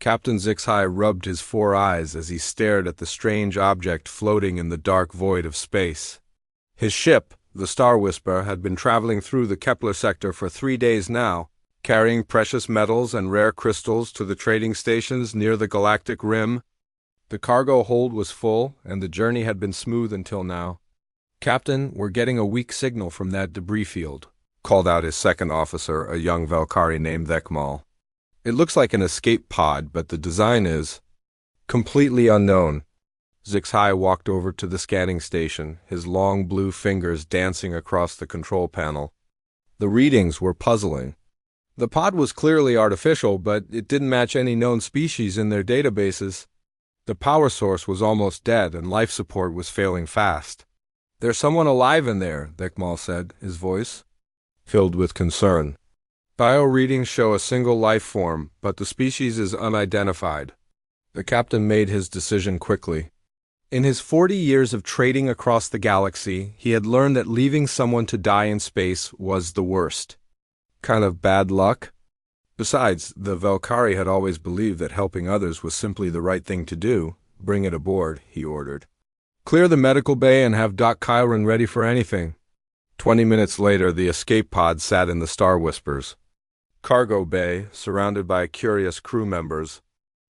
Captain HFY rubbed his 4 eyes as he stared at the strange object floating in the dark void of space. His ship, the Star Whisper, had been traveling through the Kepler sector for 3 days now, carrying precious metals and rare crystals to the trading stations near the Galactic Rim. The cargo hold was full, and the journey had been smooth until now. "Captain, we're getting a weak signal from that debris field," called out his second officer, a young Valkyrie named Vekmal. "It looks like an escape pod, but the design is completely unknown." HFY walked over to the scanning station, his long blue fingers dancing across the control panel. The readings were puzzling. The pod was clearly artificial, but it didn't match any known species in their databases. The power source was almost dead, and life support was failing fast. "There's someone alive in there," Vekmal said, his voice filled with concern. "Bio-readings show a single life form, but the species is unidentified." The captain made his decision quickly. In his 40 years of trading across the galaxy, he had learned that leaving someone to die in space was the worst. Kind of bad luck? Besides, the Valkyrie had always believed that helping others was simply the right thing to do. "Bring it aboard," he ordered. "Clear the medical bay and have Doc Kyron ready for anything." 20 minutes later, the escape pod sat in the Star Whisper's cargo bay, surrounded by curious crew members.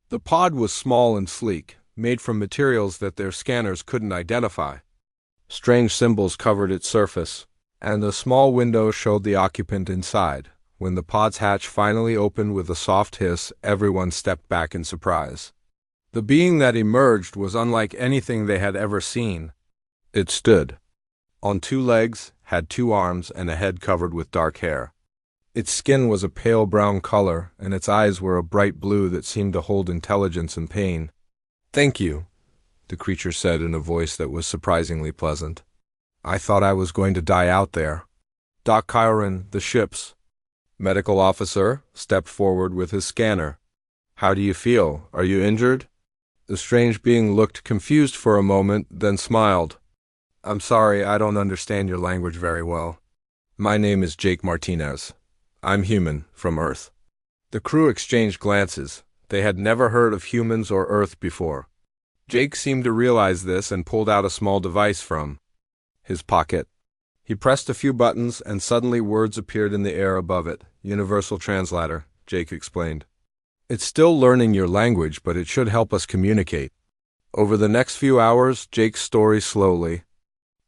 The pod was small and sleek, made from materials that their scanners couldn't identify. Strange symbols covered its surface, and a small window showed the occupant inside. When the pod's hatch finally opened with a soft hiss, everyone stepped back in surprise. The being that emerged was unlike anything they had ever seen. It stood on 2 legs, had 2 arms, and a head covered with dark hair. Its skin was a pale brown color, and its eyes were a bright blue that seemed to hold intelligence and pain. "Thank you," the creature said in a voice that was surprisingly pleasant. "I thought I was going to die out there." Doc Kyron, the ship's medical officer, stepped forward with his scanner. "How do you feel? Are you injured?" The strange being looked confused for a moment, then smiled. "I'm sorry, I don't understand your language very well. My name is Jake Martinez. I'm human, from Earth." The crew exchanged glances. They had never heard of humans or Earth before. Jake seemed to realize this and pulled out a small device from his pocket. He pressed a few buttons, and suddenly words appeared in the air above it. "Universal Translator," Jake explained. "It's still learning your language, but it should help us communicate." Over the next few hours, Jake's story slowly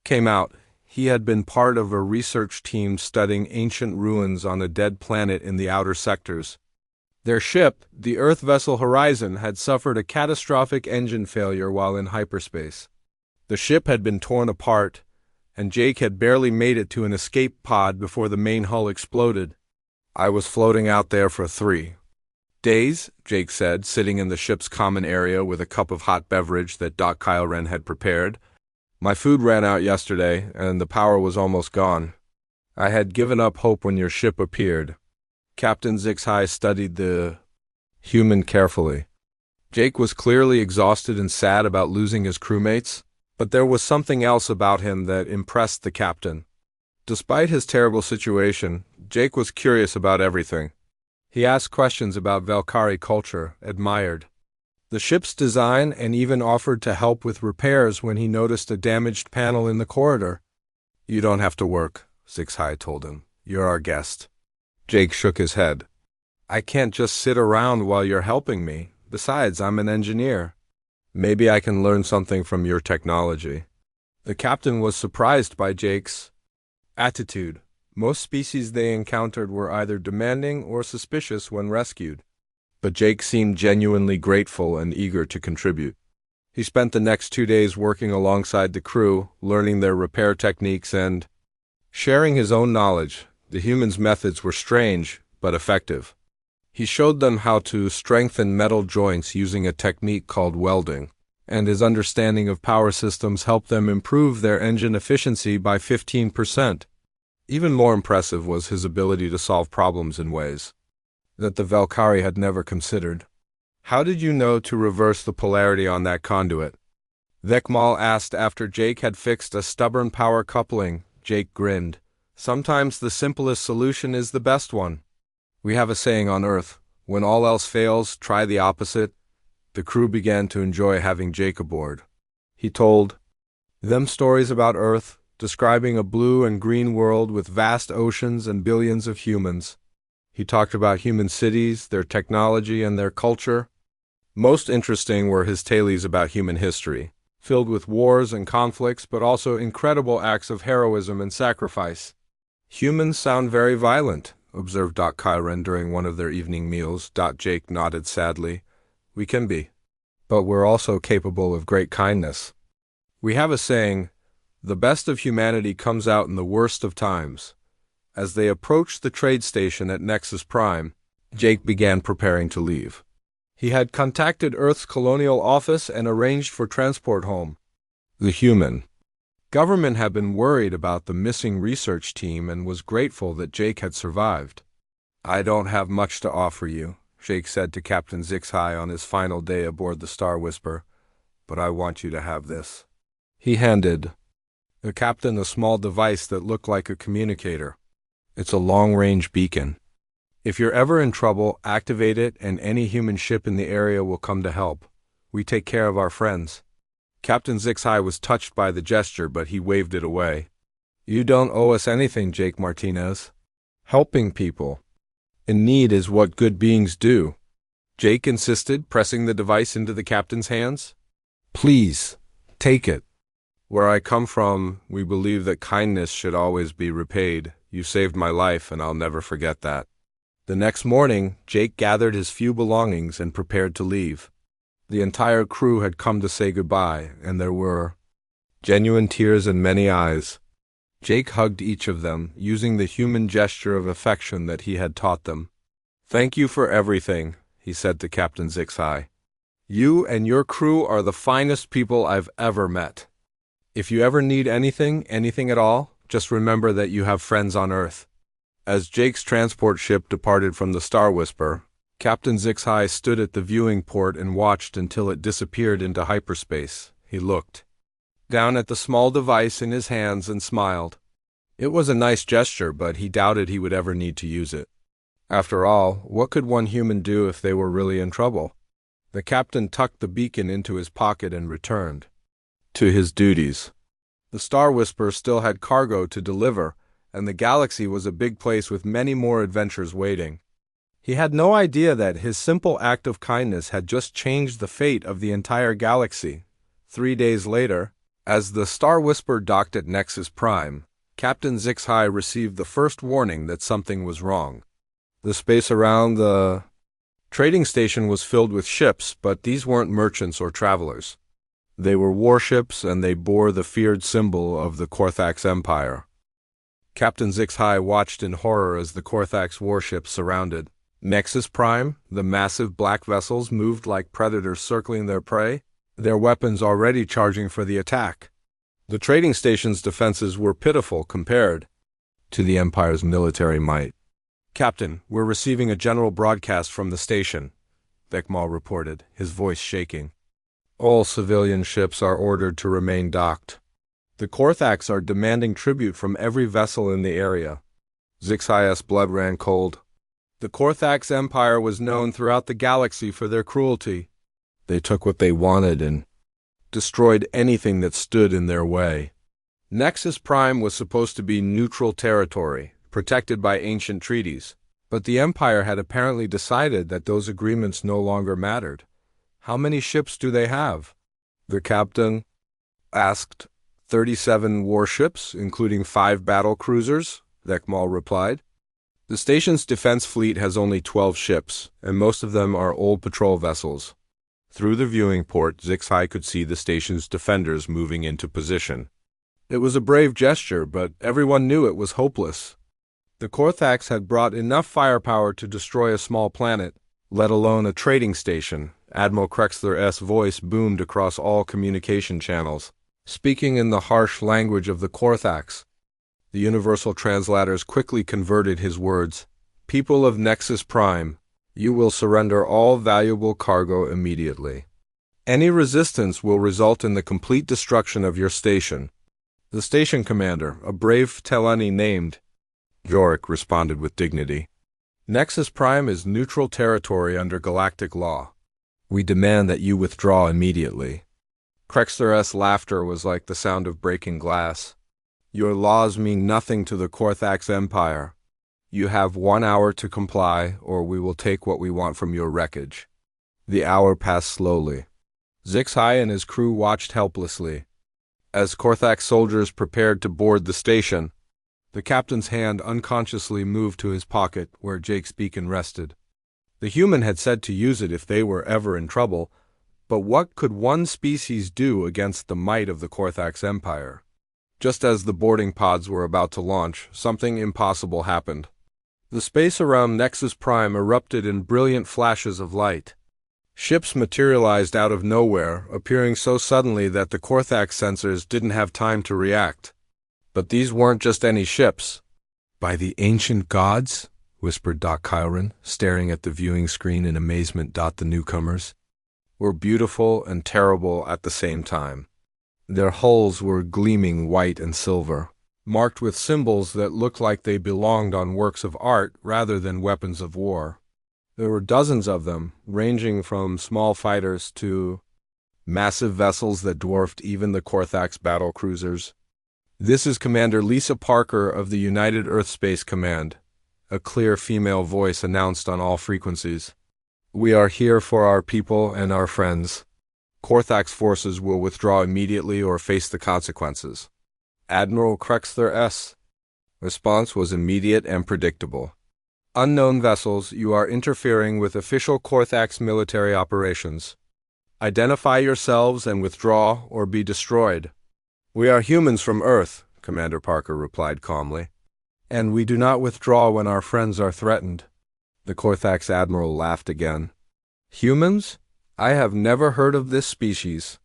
came out. He had been part of a research team studying ancient ruins on a dead planet in the outer sectors. Their ship, the Earth vessel Horizon, had suffered a catastrophic engine failure while in hyperspace. The ship had been torn apart, and Jake had barely made it to an escape pod before the main hull exploded. "I was floating out there for 3 days," Jake said, sitting in the ship's common area with a cup of hot beverage that Doc Kyren had prepared. "My food ran out yesterday, and the power was almost gone. I had given up hope when your ship appeared." Captain HFY studied the human carefully. Jake was clearly exhausted and sad about losing his crewmates, but there was something else about him that impressed the captain. Despite his terrible situation, Jake was curious about everything. He asked questions about Valkyrie culture, admired the ship's design, and even offered to help with repairs when he noticed a damaged panel in the corridor. "You don't have to work," HFY told him. "You're our guest." Jake shook his head. "I can't just sit around while you're helping me. Besides, I'm an engineer. Maybe I can learn something from your technology." The captain was surprised by Jake's attitude. Most species they encountered were either demanding or suspicious when rescued. But Jake seemed genuinely grateful and eager to contribute. He spent the next 2 days working alongside the crew, learning their repair techniques and sharing his own knowledge. The humans' methods were strange, but effective. He showed them how to strengthen metal joints using a technique called welding, and his understanding of power systems helped them improve their engine efficiency by 15%. Even more impressive was his ability to solve problems in ways that the Valkyrie had never considered. "How did you know to reverse the polarity on that conduit?" Vekmal asked after Jake had fixed a stubborn power coupling. Jake grinned. "Sometimes the simplest solution is the best one. We have a saying on Earth, When all else fails, try the opposite. The crew began to enjoy having Jake aboard. He told them stories about Earth, describing a blue and green world with vast oceans and billions of humans. He talked about human cities, their technology, and their culture. Most interesting were his tales about human history, filled with wars and conflicts, but also incredible acts of heroism and sacrifice. Humans sound very violent, observed Kyren during one of their evening meals. Jake nodded sadly. We can be. But we're also capable of great kindness. We have a saying, the best of humanity comes out in the worst of times. As they approached the trade station at Nexus Prime, Jake began preparing to leave. He had contacted Earth's colonial office and arranged for transport home. The human government had been worried about the missing research team and was grateful that Jake had survived. I don't have much to offer you, Jake said to Captain Zixhai on his final day aboard the Star Whisper, but I want you to have this. He handed the captain a small device that looked like a communicator. It's a long-range beacon. If you're ever in trouble, activate it and any human ship in the area will come to help. We take care of our friends. Captain Zixhai was touched by the gesture, but he waved it away. You don't owe us anything, Jake Martinez. Helping people in need is what good beings do. Jake insisted, pressing the device into the captain's hands. Please, take it. Where I come from, we believe that kindness should always be repaid. You saved my life, and I'll never forget that. The next morning, Jake gathered his few belongings and prepared to leave. The entire crew had come to say goodbye, and there were genuine tears in many eyes. Jake hugged each of them, using the human gesture of affection that he had taught them. Thank you for everything, he said to Captain Zixhai. You and your crew are the finest people I've ever met. If you ever need anything at all, just remember that you have friends on Earth. As Jake's transport ship departed from the Star Whisper, Captain Zixhai stood at the viewing port and watched until it disappeared into hyperspace. He looked down at the small device in his hands and smiled. It was a nice gesture, but he doubted he would ever need to use it. After all, what could one human do if they were really in trouble? The captain tucked the beacon into his pocket and returned to his duties. The Star Whisper still had cargo to deliver, and the galaxy was a big place with many more adventures waiting. He had no idea that his simple act of kindness had just changed the fate of the entire galaxy. 3 days later, as the Star Whisper docked at Nexus Prime, Captain Zixhai received the first warning that something was wrong. The space around the trading station was filled with ships, but these weren't merchants or travelers. They were warships, and they bore the feared symbol of the Korthax Empire. Captain Zixhai watched in horror as the Korthax warships surrounded Nexus Prime. The massive black vessels moved like predators circling their prey, their weapons already charging for the attack. The trading station's defenses were pitiful compared to the Empire's military might. Captain, we're receiving a general broadcast from the station, Vekmal reported, his voice shaking. All civilian ships are ordered to remain docked. The Korthax are demanding tribute from every vessel in the area. Zixhai's blood ran cold. The Korthax Empire was known throughout the galaxy for their cruelty. They took what they wanted and destroyed anything that stood in their way. Nexus Prime was supposed to be neutral territory, protected by ancient treaties, but the Empire had apparently decided that those agreements no longer mattered. How many ships do they have? The captain asked. 37 warships, including 5 battle cruisers, Vekmal replied. The station's defense fleet has only 12 ships, and most of them are old patrol vessels. Through the viewing port, Zixhai could see the station's defenders moving into position. It was a brave gesture, but everyone knew it was hopeless. The Korthax had brought enough firepower to destroy a small planet, let alone a trading station. Admiral Krexler's voice boomed across all communication channels, speaking in the harsh language of the Korthax. The universal translators quickly converted his words. People of Nexus Prime, you will surrender all valuable cargo immediately. Any resistance will result in the complete destruction of your station. The station commander, a brave Telani named Jorik, responded with dignity. Nexus Prime is neutral territory under galactic law. We demand that you withdraw immediately. Krexter's laughter was like the sound of breaking glass. Your laws mean nothing to the Korthax Empire. You have 1 hour to comply, or we will take what we want from your wreckage. The hour passed slowly. Zixhai and his crew watched helplessly. As Korthax soldiers prepared to board the station, the captain's hand unconsciously moved to his pocket where Jake's beacon rested. The human had said to use it if they were ever in trouble, but what could one species do against the might of the Korthax Empire? Just as the boarding pods were about to launch, something impossible happened. The space around Nexus Prime erupted in brilliant flashes of light. Ships materialized out of nowhere, appearing so suddenly that the Korthax sensors didn't have time to react. But these weren't just any ships. "By the ancient gods," whispered Doc Kyron, staring at the viewing screen in amazement. The newcomers were beautiful and terrible at the same time. Their hulls were gleaming white and silver, marked with symbols that looked like they belonged on works of art rather than weapons of war. There were dozens of them, ranging from small fighters to massive vessels that dwarfed even the Korthax battle cruisers. "This is Commander Lisa Parker of the United Earth Space Command," a clear female voice announced on all frequencies. "We are here for our people and our friends. Korthax forces will withdraw immediately or face the consequences." Admiral Krexter's response was immediate and predictable. "Unknown vessels, you are interfering with official Korthax military operations. Identify yourselves and withdraw or be destroyed." "We are humans from Earth," Commander Parker replied calmly. "And we do not withdraw when our friends are threatened." The Korthax admiral laughed again. "Humans? I have never heard of this species.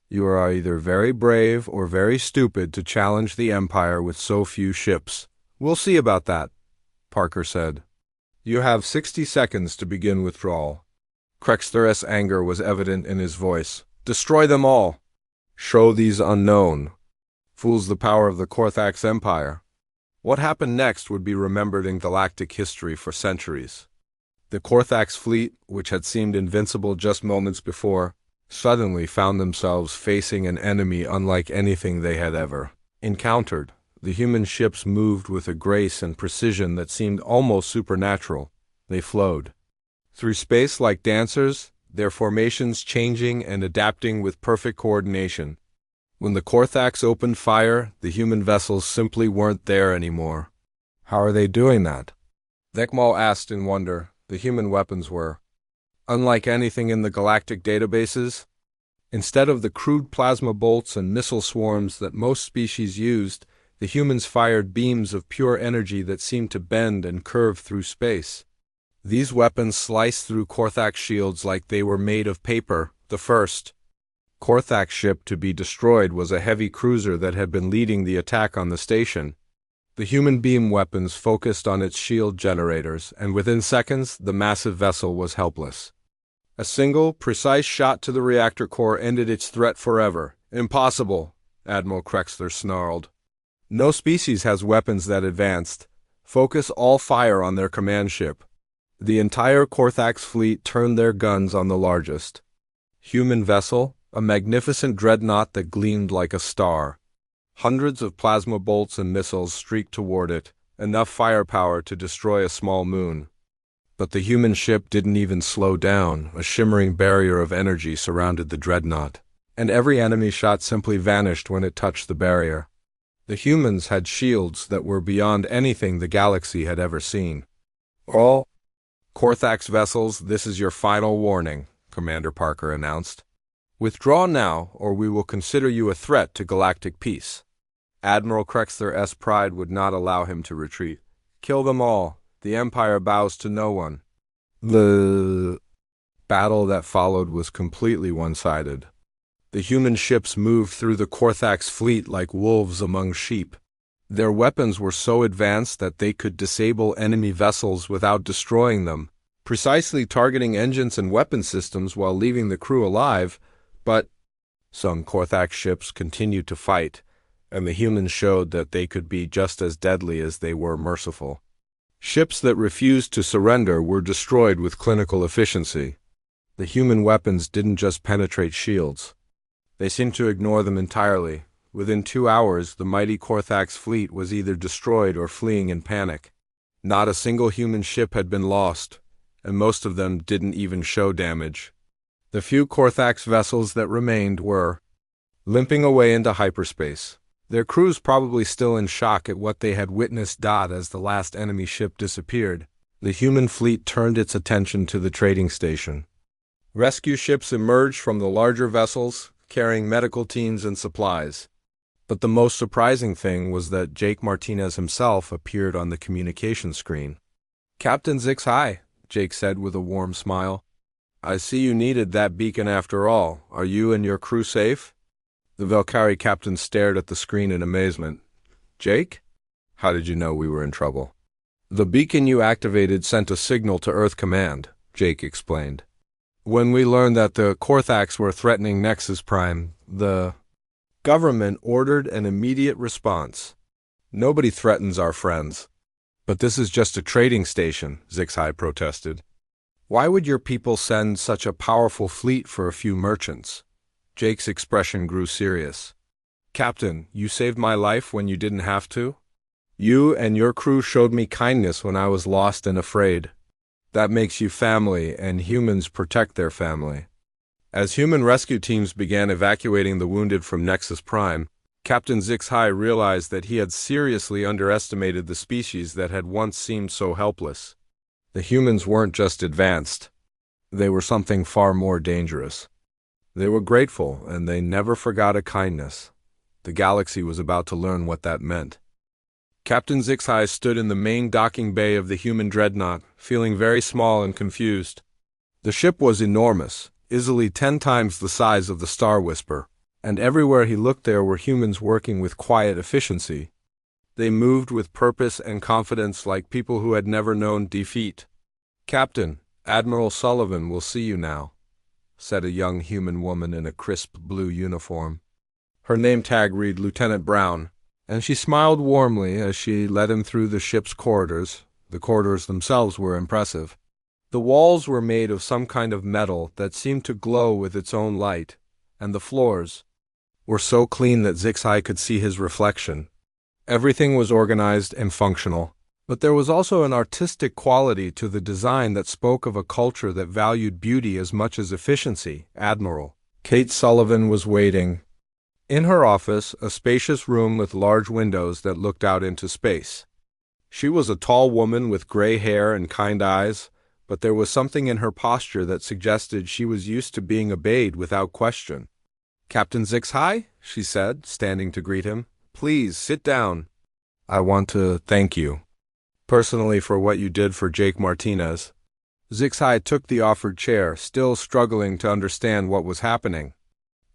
You are either very brave or very stupid to challenge the Empire with so few ships." "We'll see about that," Parker said. "You have 60 seconds to begin withdrawal." Krexter's anger was evident in his voice. "Destroy them all. Show these unknown fools the power of the Korthax Empire." What happened next would be remembered in galactic history for centuries. The Korthax fleet, which had seemed invincible just moments before, suddenly found themselves facing an enemy unlike anything they had ever encountered. The human ships moved with a grace and precision that seemed almost supernatural. They flowed through space like dancers, their formations changing and adapting with perfect coordination. When the Korthax opened fire, the human vessels simply weren't there anymore. "How are they doing that?" Vekmal asked in wonder. The human weapons were unlike anything in the galactic databases. Instead of the crude plasma bolts and missile swarms that most species used, the humans fired beams of pure energy that seemed to bend and curve through space. These weapons sliced through Korthax shields like they were made of paper. The first Korthax ship to be destroyed was a heavy cruiser that had been leading the attack on the station. The human beam weapons focused on its shield generators, and within seconds the massive vessel was helpless. A single, precise shot to the reactor core ended its threat forever. "Impossible," Admiral Krexter snarled. "No species has weapons that advanced. Focus all fire on their command ship." The entire Korthax fleet turned their guns on the largest human vessel, a magnificent dreadnought that gleamed like a star. Hundreds of plasma bolts and missiles streaked toward it, enough firepower to destroy a small moon. But the human ship didn't even slow down. A shimmering barrier of energy surrounded the dreadnought, and every enemy shot simply vanished when it touched the barrier. The humans had shields that were beyond anything the galaxy had ever seen. "All Korthax vessels, this is your final warning," Commander Parker announced. "Withdraw now, or we will consider you a threat to galactic peace." Admiral Krexter's pride would not allow him to retreat. "Kill them all. The Empire bows to no one." The battle that followed was completely one-sided. The human ships moved through the Korthax fleet like wolves among sheep. Their weapons were so advanced that they could disable enemy vessels without destroying them, precisely targeting engines and weapon systems while leaving the crew alive. But some Korthax ships continued to fight, and the humans showed that they could be just as deadly as they were merciful. Ships that refused to surrender were destroyed with clinical efficiency. The human weapons didn't just penetrate shields. They seemed to ignore them entirely. Within 2 hours, the mighty Korthax fleet was either destroyed or fleeing in panic. Not a single human ship had been lost, and most of them didn't even show damage. The few Korthax vessels that remained were limping away into hyperspace. Their crews probably still in shock at what they had witnessed. As the last enemy ship disappeared, the human fleet turned its attention to the trading station. Rescue ships emerged from the larger vessels, carrying medical teams and supplies. But the most surprising thing was that Jake Martinez himself appeared on the communication screen. "Captain Zix-Hi," Jake said with a warm smile. "I see you needed that beacon after all. Are you and your crew safe?" The Valkyrie captain stared at the screen in amazement. "Jake? How did you know we were in trouble?" "The beacon you activated sent a signal to Earth Command," Jake explained. "When we learned that the Korthax were threatening Nexus Prime, the government ordered an immediate response. Nobody threatens our friends." "But this is just a trading station," Zix-Hi protested. "Why would your people send such a powerful fleet for a few merchants?" Jake's expression grew serious. "Captain, you saved my life when you didn't have to. You and your crew showed me kindness when I was lost and afraid. That makes you family, and humans protect their family." As human rescue teams began evacuating the wounded from Nexus Prime, Captain Zix-Hi realized that he had seriously underestimated the species that had once seemed so helpless. The humans weren't just advanced. They were something far more dangerous. They were grateful, and they never forgot a kindness. The galaxy was about to learn what that meant. Captain Zix-Hi stood in the main docking bay of the human dreadnought, feeling very small and confused. The ship was enormous, easily 10 times the size of the Star Whisper, and everywhere he looked there were humans working with quiet efficiency. They moved with purpose and confidence like people who had never known defeat. "Captain, Admiral Sullivan will see you now," said a young human woman in a crisp blue uniform. Her name tag read Lieutenant Brown, and she smiled warmly as she led him through the ship's corridors. The corridors themselves were impressive. The walls were made of some kind of metal that seemed to glow with its own light, and the floors were so clean that Zix-Hi could see his reflection. Everything was organized and functional, but there was also an artistic quality to the design that spoke of a culture that valued beauty as much as efficiency. Admiral Kate Sullivan was waiting in her office, a spacious room with large windows that looked out into space. She was a tall woman with gray hair and kind eyes, but there was something in her posture that suggested she was used to being obeyed without question. "Captain Zix-Hi," she said, standing to greet him. "Please, sit down. I want to thank you personally for what you did for Jake Martinez." Zix-Hi took the offered chair, still struggling to understand what was happening.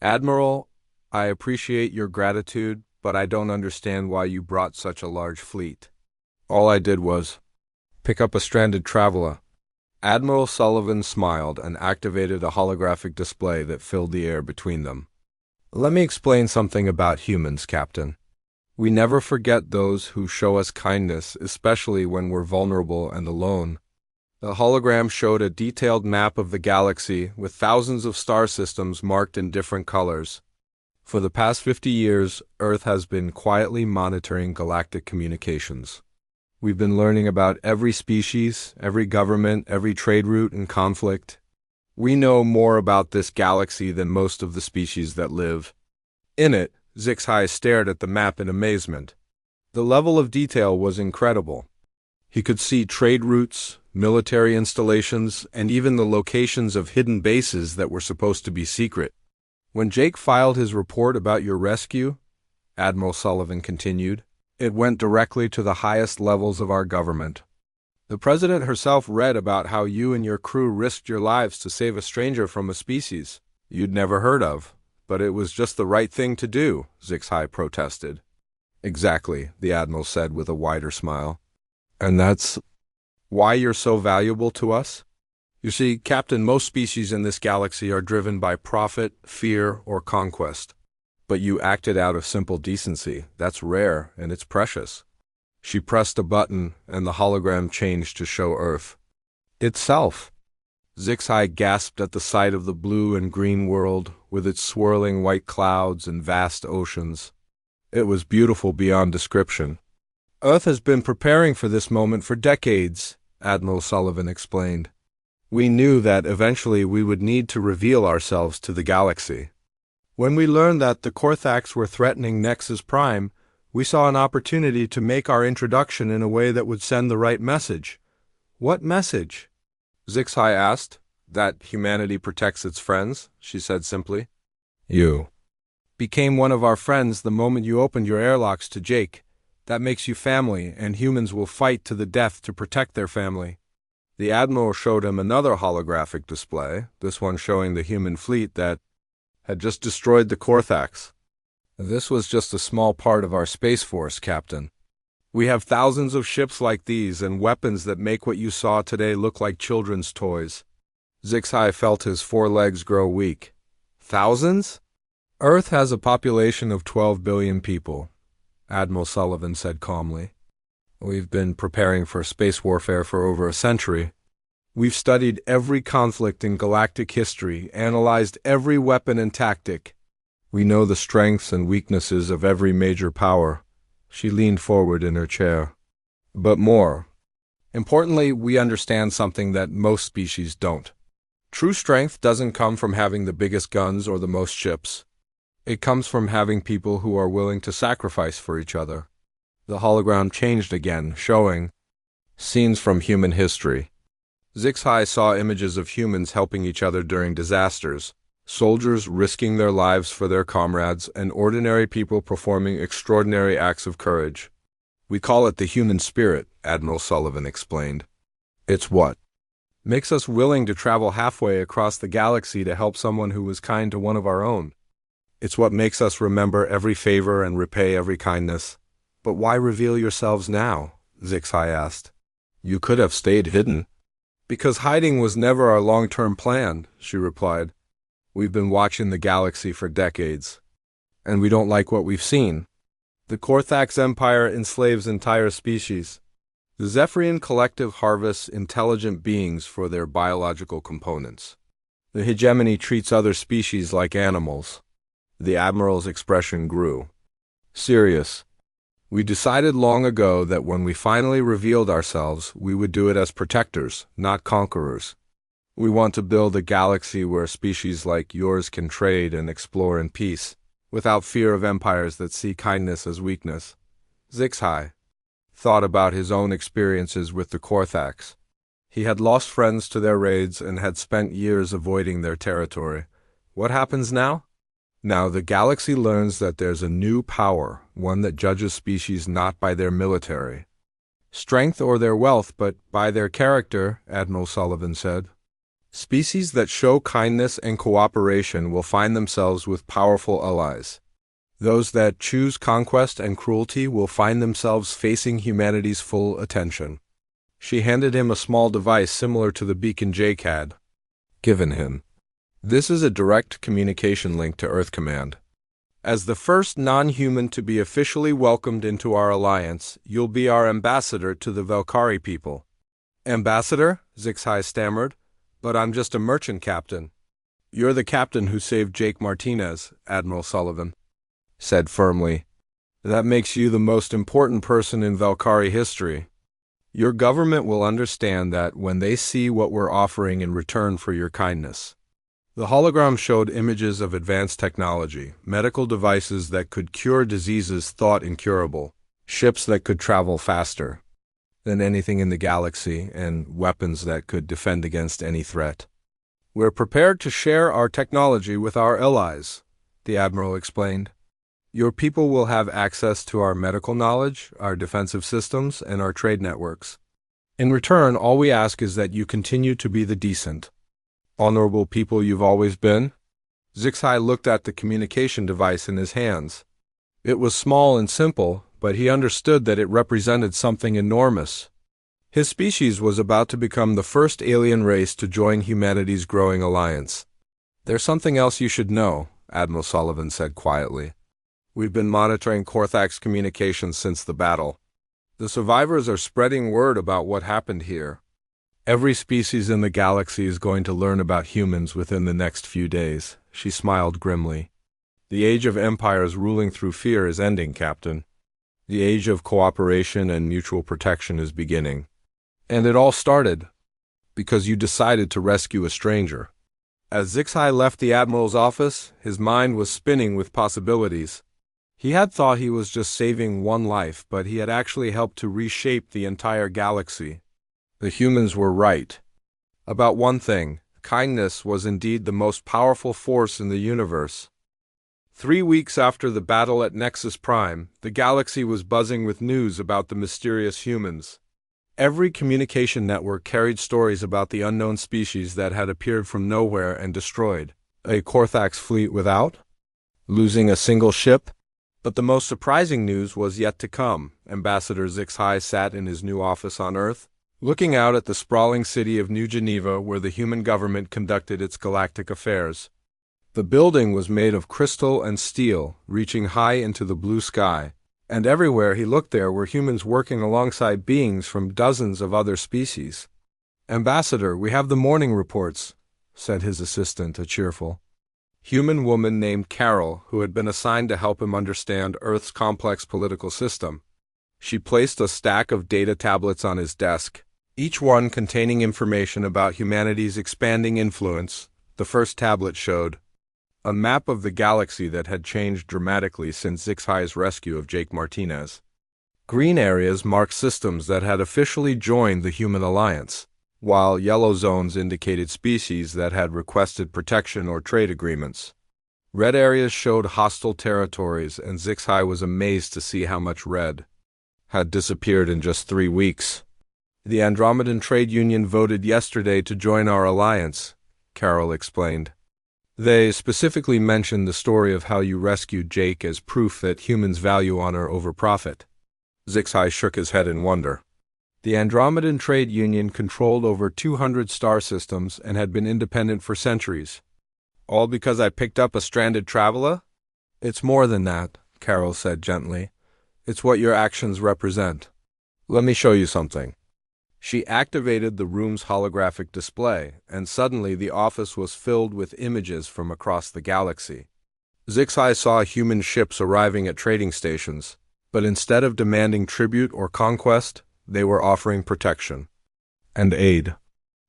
"Admiral, I appreciate your gratitude, but I don't understand why you brought such a large fleet. All I did was pick up a stranded traveler." Admiral Sullivan smiled and activated a holographic display that filled the air between them. "Let me explain something about humans, Captain. We never forget those who show us kindness, especially when we're vulnerable and alone." The hologram showed a detailed map of the galaxy with thousands of star systems marked in different colors. For the past 50 years, Earth has been quietly monitoring galactic communications. We've been learning about every species, every government, every trade route and conflict. We know more about this galaxy than most of the species that live in it. Zix-Hi stared at the map in amazement. The level of detail was incredible. He could see trade routes, military installations, and even the locations of hidden bases that were supposed to be secret. "When Jake filed his report about your rescue," Admiral Sullivan continued, "it went directly to the highest levels of our government. The President herself read about how you and your crew risked your lives to save a stranger from a species you'd never heard of. But it was just the right thing to do," Zix-Hi protested. "Exactly," the Admiral said with a wider smile. "And that's why you're so valuable to us? You see, Captain, most species in this galaxy are driven by profit, fear, or conquest. But you acted out of simple decency. That's rare, and it's precious." She pressed a button, and the hologram changed to show Earth itself. Zixai gasped at the sight of the blue and green world, with its swirling white clouds and vast oceans. It was beautiful beyond description. Earth has been preparing for this moment for decades, Admiral Sullivan explained. We knew that eventually we would need to reveal ourselves to the galaxy. When we learned that the Korthax were threatening Nexus Prime, we saw an opportunity to make our introduction in a way that would send the right message. What message? Zixai asked. That humanity protects its friends, she said simply. You became one of our friends the moment you opened your airlocks to Jake. That makes you family, and humans will fight to the death to protect their family. The Admiral showed him another holographic display, this one showing the human fleet that had just destroyed the Korthax. This was just a small part of our Space Force, Captain. We have thousands of ships like these and weapons that make what you saw today look like children's toys. Zixai felt his forelegs grow weak. Thousands? Earth has a population of 12 billion people, Admiral Sullivan said calmly. We've been preparing for space warfare for over a century. We've studied every conflict in galactic history, analyzed every weapon and tactic. We know the strengths and weaknesses of every major power. She leaned forward in her chair. But more importantly, we understand something that most species don't. True strength doesn't come from having the biggest guns or the most ships. It comes from having people who are willing to sacrifice for each other. The hologram changed again, showing scenes from human history. Zixai saw images of humans helping each other during disasters, soldiers risking their lives for their comrades, and ordinary people performing extraordinary acts of courage. We call it the human spirit, Admiral Sullivan explained. It's what makes us willing to travel halfway across the galaxy to help someone who was kind to one of our own. It's what makes us remember every favor and repay every kindness. But why reveal yourselves now? Zixai asked. You could have stayed hidden. Because hiding was never our long-term plan, she replied. We've been watching the galaxy for decades, and we don't like what we've seen. The Korthax Empire enslaves entire species. The Zephyrian Collective harvests intelligent beings for their biological components. The hegemony treats other species like animals. The Admiral's expression grew. Serious. We decided long ago that when we finally revealed ourselves, we would do it as protectors, not conquerors. We want to build a galaxy where species like yours can trade and explore in peace, without fear of empires that see kindness as weakness. Zixai thought about his own experiences with the Korthax. He had lost friends to their raids and had spent years avoiding their territory. What happens now? Now the galaxy learns that there's a new power, one that judges species not by their military strength or their wealth, but by their character, Admiral Sullivan said. Species that show kindness and cooperation will find themselves with powerful allies. Those that choose conquest and cruelty will find themselves facing humanity's full attention. She handed him a small device similar to the beacon Jake had given him. This is a direct communication link to Earth Command. As the first non-human to be officially welcomed into our alliance, you'll be our ambassador to the Valkyrie people. Ambassador? Zixai stammered. But I'm just a merchant captain. You're the captain who saved Jake Martinez, Admiral Sullivan said firmly. That makes you the most important person in Valkyrie history. Your government will understand that when they see what we're offering in return for your kindness. The hologram showed images of advanced technology, medical devices that could cure diseases thought incurable, ships that could travel faster than anything in the galaxy, and weapons that could defend against any threat. We're prepared to share our technology with our allies, the Admiral explained. Your people will have access to our medical knowledge, our defensive systems, and our trade networks. In return, all we ask is that you continue to be the decent, honorable people you've always been. Zixai looked at the communication device in his hands. It was small and simple, but he understood that it represented something enormous. His species was about to become the first alien race to join humanity's growing alliance. There's something else you should know, Admiral Sullivan said quietly. We've been monitoring Korthax communications since the battle. The survivors are spreading word about what happened here. Every species in the galaxy is going to learn about humans within the next few days. She smiled grimly. The age of empires ruling through fear is ending, Captain. The age of cooperation and mutual protection is beginning. And it all started because you decided to rescue a stranger. As Zixai left the Admiral's office, his mind was spinning with possibilities. He had thought he was just saving one life, but he had actually helped to reshape the entire galaxy. The humans were right about one thing: kindness was indeed the most powerful force in the universe. 3 weeks after the battle at Nexus Prime, the galaxy was buzzing with news about the mysterious humans. Every communication network carried stories about the unknown species that had appeared from nowhere and destroyed a Korthax fleet without losing a single ship. But the most surprising news was yet to come. Ambassador Zixai sat in his new office on Earth, looking out at the sprawling city of New Geneva where the human government conducted its galactic affairs. The building was made of crystal and steel, reaching high into the blue sky, and everywhere he looked there were humans working alongside beings from dozens of other species. "Ambassador, we have the morning reports," said his assistant, a cheerful human woman named Carol, who had been assigned to help him understand Earth's complex political system. She placed a stack of data tablets on his desk, each one containing information about humanity's expanding influence. The first tablet showed a map of the galaxy that had changed dramatically since Zixai's rescue of Jake Martinez. Green areas marked systems that had officially joined the Human Alliance, while yellow zones indicated species that had requested protection or trade agreements. Red areas showed hostile territories, and Zixai was amazed to see how much red had disappeared in just 3 weeks. "The Andromedan Trade Union voted yesterday to join our alliance," Carol explained. "They specifically mentioned the story of how you rescued Jake as proof that humans value honor over profit." Zixai shook his head in wonder. The Andromedan Trade Union controlled over 200 star systems and had been independent for centuries. "All because I picked up a stranded traveler?" "It's more than that," Carol said gently. "It's what your actions represent. Let me show you something." She activated the room's holographic display, and suddenly the office was filled with images from across the galaxy. Zixai saw human ships arriving at trading stations, but instead of demanding tribute or conquest, they were offering protection and aid.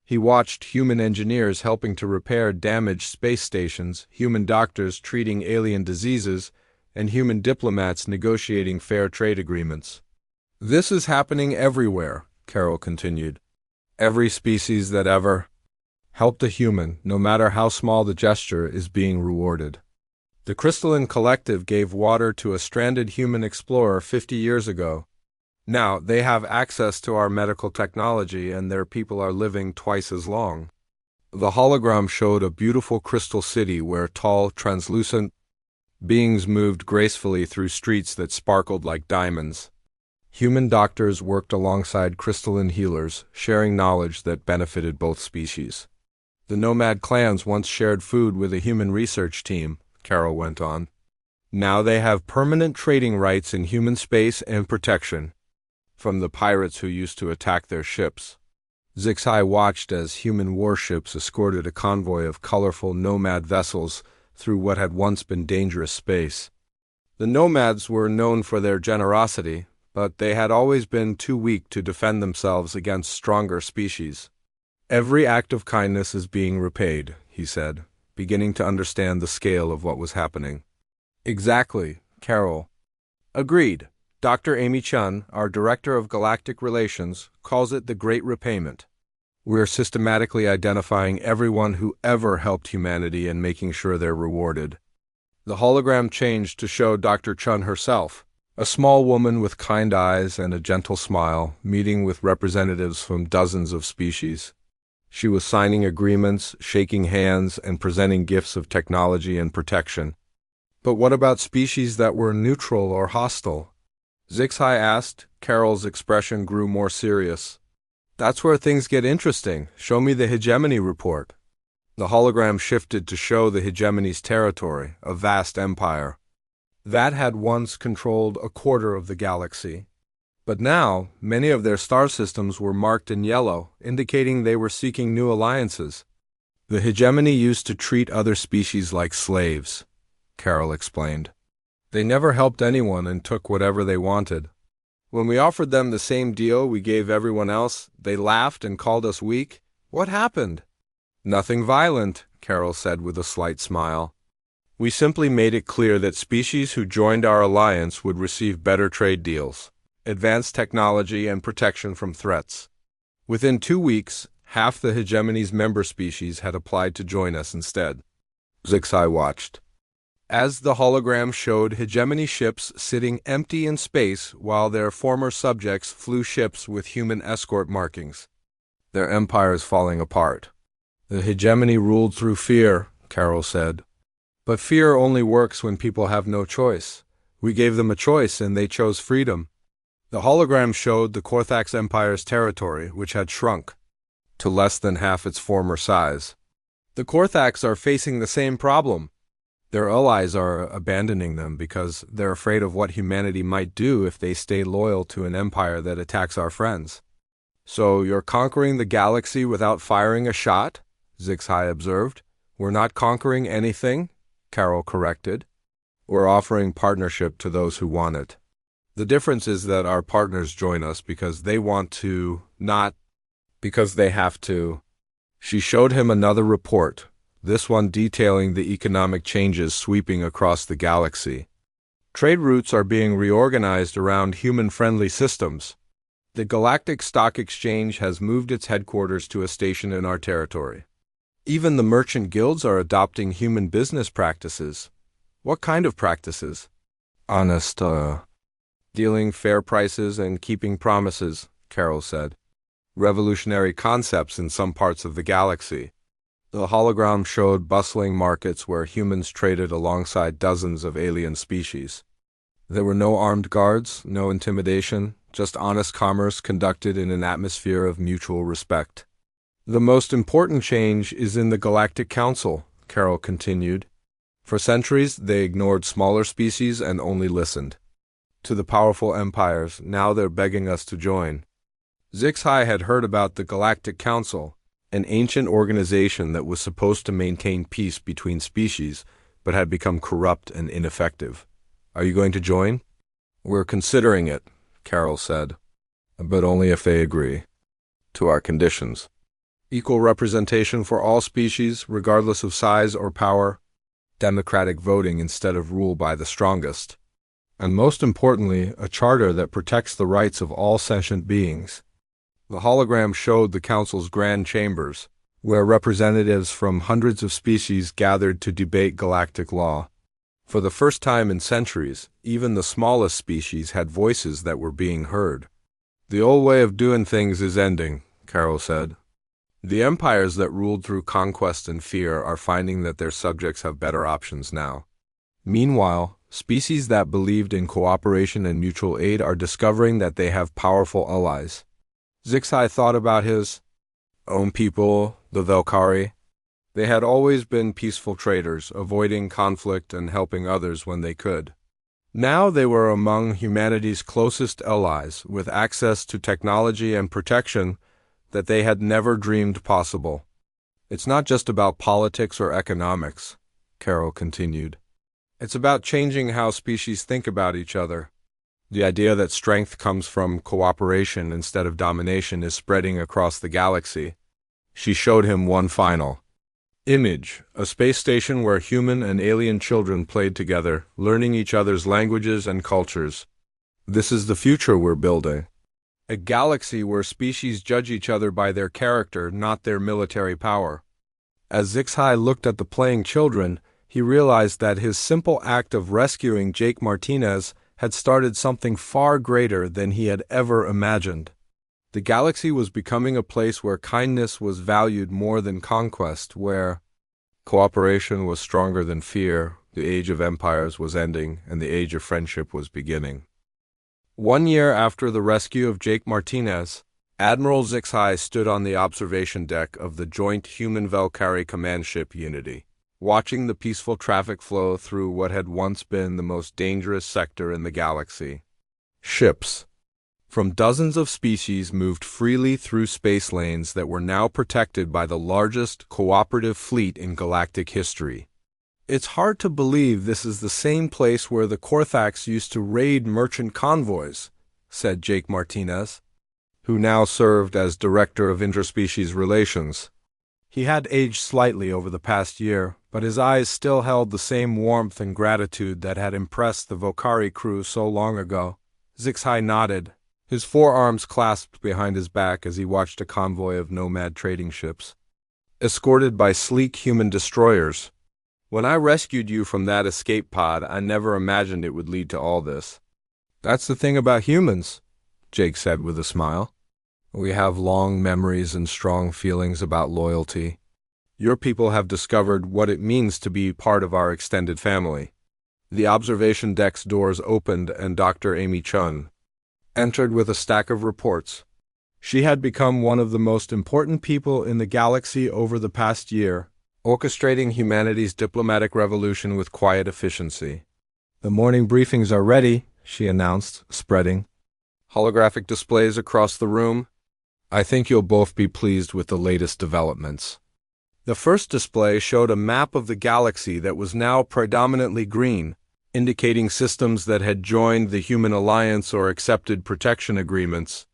He watched human engineers helping to repair damaged space stations, human doctors treating alien diseases, and human diplomats negotiating fair trade agreements. "This is happening everywhere," Carol continued. "Every species that ever helped a human, no matter how small the gesture, is being rewarded. The Crystalline Collective gave water to a stranded human explorer 50 years ago. Now they have access to our medical technology, and their people are living twice as long." The hologram showed a beautiful crystal city where tall, translucent beings moved gracefully through streets that sparkled like diamonds. Human doctors worked alongside crystalline healers, sharing knowledge that benefited both species. "The nomad clans once shared food with a human research team," Carol went on. "Now they have permanent trading rights in human space and protection from the pirates who used to attack their ships." Zixai watched as human warships escorted a convoy of colorful nomad vessels through what had once been dangerous space. The nomads were known for their generosity, but they had always been too weak to defend themselves against stronger species. "Every act of kindness is being repaid," he said, beginning to understand the scale of what was happening. "Exactly," Carol agreed. "Dr. Amy Chun, our Director of Galactic Relations, calls it the Great Repayment. We're systematically identifying everyone who ever helped humanity and making sure they're rewarded." The hologram changed to show Dr. Chun herself, a small woman with kind eyes and a gentle smile, meeting with representatives from dozens of species. She was signing agreements, shaking hands, and presenting gifts of technology and protection. "But what about species that were neutral or hostile?" Zixai asked. Carol's expression grew more serious. "That's where things get interesting. Show me the hegemony report." The hologram shifted to show the hegemony's territory, a vast empire that had once controlled a quarter of the galaxy. But now, many of their star systems were marked in yellow, indicating they were seeking new alliances. The hegemony used to treat other species like slaves, Carol explained. They never helped anyone and took whatever they wanted. When we offered them the same deal we gave everyone else, they laughed and called us weak. What happened? Nothing violent, Carol said with a slight smile. We simply made it clear that species who joined our alliance would receive better trade deals, advanced technology, and protection from threats. Within 2 weeks, half the hegemony's member species had applied to join us instead. Zixai watched. As the hologram showed hegemony ships sitting empty in space while their former subjects flew ships with human escort markings. Their empires falling apart. The hegemony ruled through fear, Carol said. But fear only works when people have no choice. We gave them a choice and they chose freedom. The hologram showed the Korthax Empire's territory, which had shrunk to less than half its former size. The Korthax are facing the same problem. Their allies are abandoning them because they're afraid of what humanity might do if they stay loyal to an empire that attacks our friends. So you're conquering the galaxy without firing a shot? Zixai observed. We're not conquering anything, Carol corrected. We're offering partnership to those who want it. The difference is that our partners join us because they want to, not because they have to. She showed him another report, this one detailing the economic changes sweeping across the galaxy. Trade routes are being reorganized around human-friendly systems. The Galactic Stock Exchange has moved its headquarters to a station in our territory. Even the merchant guilds are adopting human business practices. What kind of practices? Honest, dealing fair prices and keeping promises, Carol said. Revolutionary concepts in some parts of the galaxy. The hologram showed bustling markets where humans traded alongside dozens of alien species. There were no armed guards, no intimidation, just honest commerce conducted in an atmosphere of mutual respect. The most important change is in the Galactic Council, Carol continued. For centuries, they ignored smaller species and only listened to the powerful empires. Now they're begging us to join. Zixai had heard about the Galactic Council, an ancient organization that was supposed to maintain peace between species, but had become corrupt and ineffective. Are you going to join? We're considering it, Carol said, but only if they agree to our conditions. Equal representation for all species, regardless of size or power, democratic voting instead of rule by the strongest, and most importantly, a charter that protects the rights of all sentient beings. The hologram showed the Council's grand chambers, where representatives from hundreds of species gathered to debate galactic law. For the first time in centuries, even the smallest species had voices that were being heard. The old way of doing things is ending, Carol said. The empires that ruled through conquest and fear are finding that their subjects have better options now. Meanwhile, species that believed in cooperation and mutual aid are discovering that they have powerful allies. Zixai thought about his own people, the Velkari. They had always been peaceful traders, avoiding conflict and helping others when they could. Now they were among humanity's closest allies, with access to technology and protection that they had never dreamed possible. It's not just about politics or economics, Carol continued. It's about changing how species think about each other. The idea that strength comes from cooperation instead of domination is spreading across the galaxy. She showed him one final image, a space station where human and alien children played together, learning each other's languages and cultures. This is the future we're building. A galaxy where species judge each other by their character, not their military power. As Zixai looked at the playing children, he realized that his simple act of rescuing Jake Martinez had started something far greater than he had ever imagined. The galaxy was becoming a place where kindness was valued more than conquest, where cooperation was stronger than fear, the age of empires was ending, and the age of friendship was beginning. 1 year after the rescue of Jake Martinez, Admiral Zixai stood on the observation deck of the joint human-Velkari command ship Unity, watching the peaceful traffic flow through what had once been the most dangerous sector in the galaxy. Ships from dozens of species moved freely through space lanes that were now protected by the largest cooperative fleet in galactic history. It's hard to believe this is the same place where the Korthax used to raid merchant convoys, said Jake Martinez, who now served as Director of Interspecies Relations. He had aged slightly over the past year, but his eyes still held the same warmth and gratitude that had impressed the Valkyrie crew so long ago. Zixai nodded, his forearms clasped behind his back as he watched a convoy of nomad trading ships, escorted by sleek human destroyers. When I rescued you from that escape pod, I never imagined it would lead to all this. That's the thing about humans, Jake said with a smile. We have long memories and strong feelings about loyalty. Your people have discovered what it means to be part of our extended family. The observation deck's doors opened and Dr. Amy Chun entered with a stack of reports. She had become one of the most important people in the galaxy over the past year, orchestrating humanity's diplomatic revolution with quiet efficiency. The morning briefings are ready, she announced, spreading holographic displays across the room. I think you'll both be pleased with the latest developments. The first display showed a map of the galaxy that was now predominantly green, indicating systems that had joined the Human Alliance or accepted protection agreements.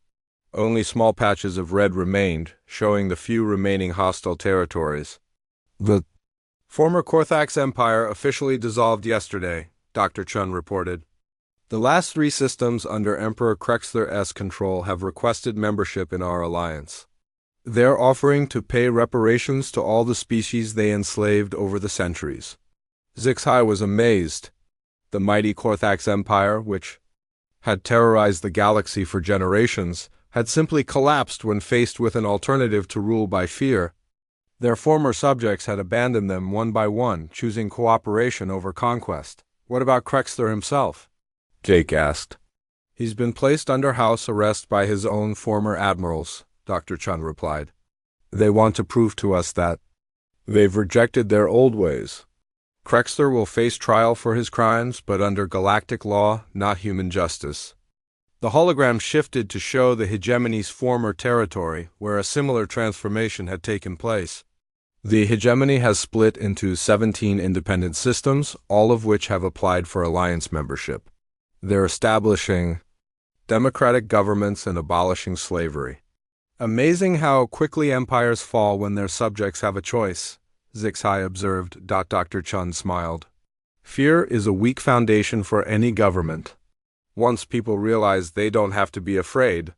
Only small patches of red remained, showing the few remaining hostile territories. The former Korthax Empire officially dissolved yesterday, Dr. Chun reported. The last 3 systems under Emperor Krexler-S control have requested membership in our alliance. They're offering to pay reparations to all the species they enslaved over the centuries. Zixai was amazed. The mighty Korthax Empire, which had terrorized the galaxy for generations, had simply collapsed when faced with an alternative to rule by fear. Their former subjects had abandoned them one by one, choosing cooperation over conquest. What about Krexler himself? Jake asked. He's been placed under house arrest by his own former admirals, Dr. Chun replied. They want to prove to us that they've rejected their old ways. Krexler will face trial for his crimes, but under galactic law, not human justice. The hologram shifted to show the hegemony's former territory, where a similar transformation had taken place. The hegemony has split into 17 independent systems, all of which have applied for alliance membership. They're establishing democratic governments and abolishing slavery. Amazing how quickly empires fall when their subjects have a choice, Zixai observed. Dr. Chun smiled. Fear is a weak foundation for any government. Once people realize they don't have to be afraid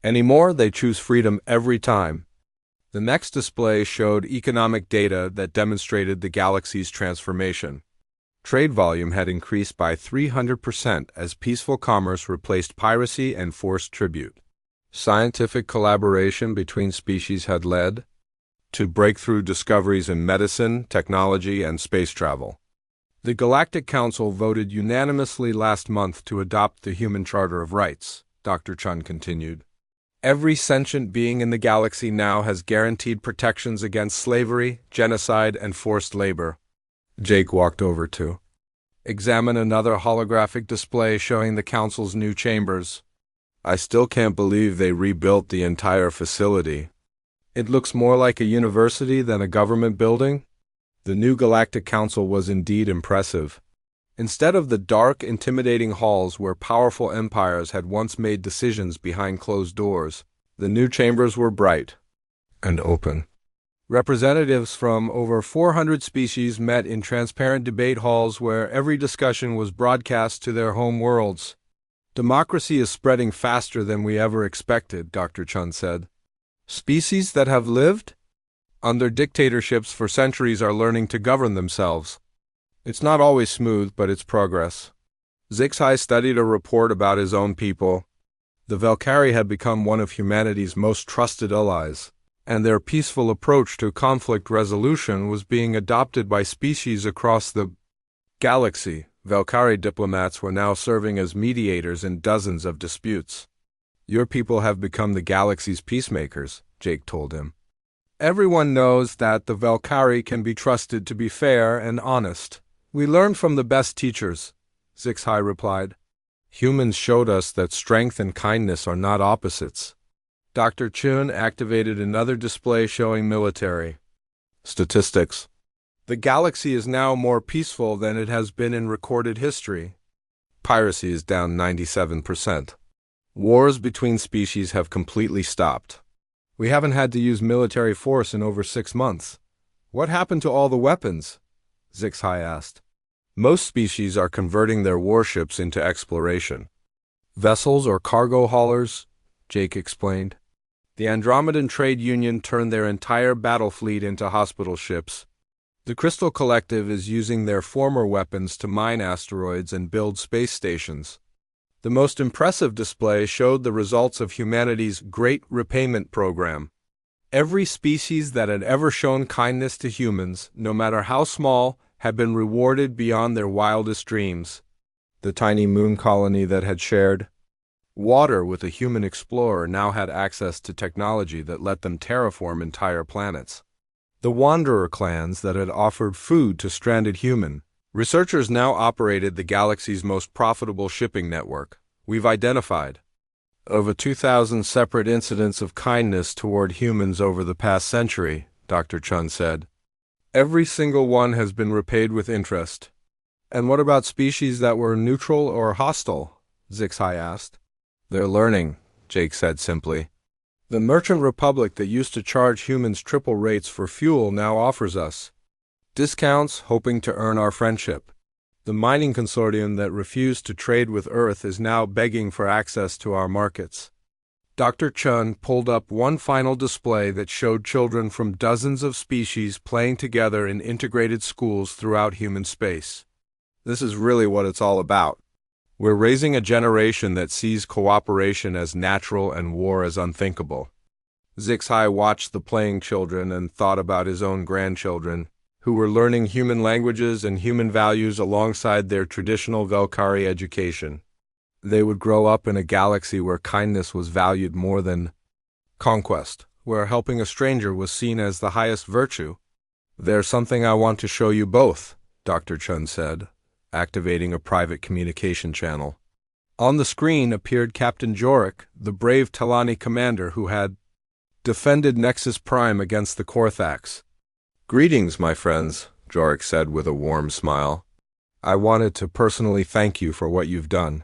anymore, they choose freedom every time. The next display showed economic data that demonstrated the galaxy's transformation. Trade volume had increased by 300% as peaceful commerce replaced piracy and forced tribute. Scientific collaboration between species had led to breakthrough discoveries in medicine, technology, and space travel. The Galactic Council voted unanimously last month to adopt the Human Charter of Rights, Dr. Chun continued. Every sentient being in the galaxy now has guaranteed protections against slavery, genocide, and forced labor. Jake walked over to examine another holographic display showing the Council's new chambers. I still can't believe they rebuilt the entire facility. It looks more like a university than a government building. The new Galactic Council was indeed impressive. Instead of the dark, intimidating halls where powerful empires had once made decisions behind closed doors, the new chambers were bright and open. Representatives from over 400 species met in transparent debate halls where every discussion was broadcast to their home worlds. Democracy is spreading faster than we ever expected, Dr. Chun said. Species that have lived under dictatorships for centuries are learning to govern themselves. It's not always smooth, but it's progress. Zixai studied a report about his own people. The Valkyrie had become one of humanity's most trusted allies, and their peaceful approach to conflict resolution was being adopted by species across the galaxy. Valkyrie diplomats were now serving as mediators in dozens of disputes. Your people have become the galaxy's peacemakers, Jake told him. Everyone knows that the Valkyrie can be trusted to be fair and honest. We learn from the best teachers, Zixai replied. Humans showed us that strength and kindness are not opposites. Dr. Chun activated another display showing military statistics. The galaxy is now more peaceful than it has been in recorded history. Piracy is down 97%. Wars between species have completely stopped. We haven't had to use military force in over 6 months. What happened to all the weapons? Zixai asked. Most species are converting their warships into exploration. Vessels or cargo haulers, Jake explained. The Andromedan Trade Union turned their entire battle fleet into hospital ships. The Crystal Collective is using their former weapons to mine asteroids and build space stations. The most impressive display showed the results of humanity's Great Repayment Program. Every species that had ever shown kindness to humans, no matter how small, had been rewarded beyond their wildest dreams. The tiny moon colony that had shared water with a human explorer now had access to technology that let them terraform entire planets. The Wanderer clans that had offered food to stranded human researchers now operated the galaxy's most profitable shipping network. We've identified over 2,000 separate incidents of kindness toward humans over the past century, Dr. Chun said. Every single one has been repaid with interest. And what about species that were neutral or hostile? Zixai asked. They're learning, Jake said simply. The Merchant Republic that used to charge humans triple rates for fuel now offers us discounts, hoping to earn our friendship. The mining consortium that refused to trade with Earth is now begging for access to our markets. Dr. Chun pulled up one final display that showed children from dozens of species playing together in integrated schools throughout human space. This is really what it's all about. We're raising a generation that sees cooperation as natural and war as unthinkable. Zixai watched the playing children and thought about his own grandchildren, who were learning human languages and human values alongside their traditional Velkari education. They would grow up in a galaxy where kindness was valued more than conquest, where helping a stranger was seen as the highest virtue. There's something I want to show you both, Dr. Chun said, activating a private communication channel. On the screen appeared Captain Jorik, the brave Talani commander who had defended Nexus Prime against the Korthax. Greetings, my friends, Jorik said with a warm smile. I wanted to personally thank you for what you've done.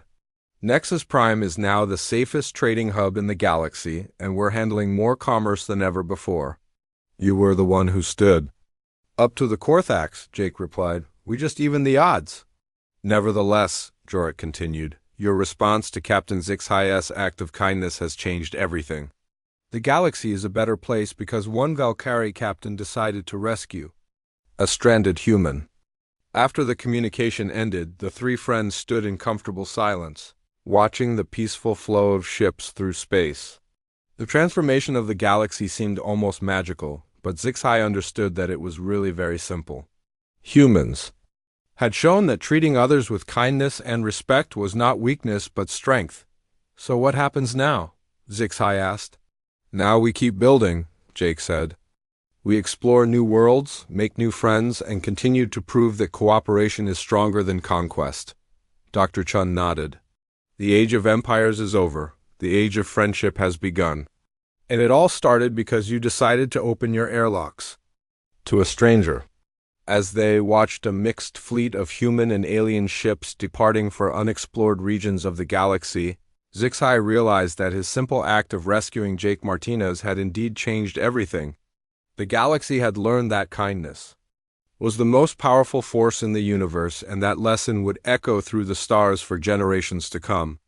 Nexus Prime is now the safest trading hub in the galaxy, and we're handling more commerce than ever before. You were the one who stood up to the Korthax, Jake replied. We just evened the odds. Nevertheless, Jorik continued, your response to Captain Zixai's act of kindness has changed everything. The galaxy is a better place because one Valkyrie captain decided to rescue a stranded human. After the communication ended, the three friends stood in comfortable silence, watching the peaceful flow of ships through space. The transformation of the galaxy seemed almost magical, but Zixai understood that it was really very simple. Humans had shown that treating others with kindness and respect was not weakness but strength. So what happens now? Zixai asked. Now we keep building, Jake said. We explore new worlds, make new friends, and continue to prove that cooperation is stronger than conquest. Dr. Chun nodded. The age of empires is over. The age of friendship has begun. And it all started because you decided to open your airlocks to a stranger. As they watched a mixed fleet of human and alien ships departing for unexplored regions of the galaxy, Zixai realized that his simple act of rescuing Jake Martinez had indeed changed everything. The galaxy had learned that kindness was the most powerful force in the universe, and that lesson would echo through the stars for generations to come.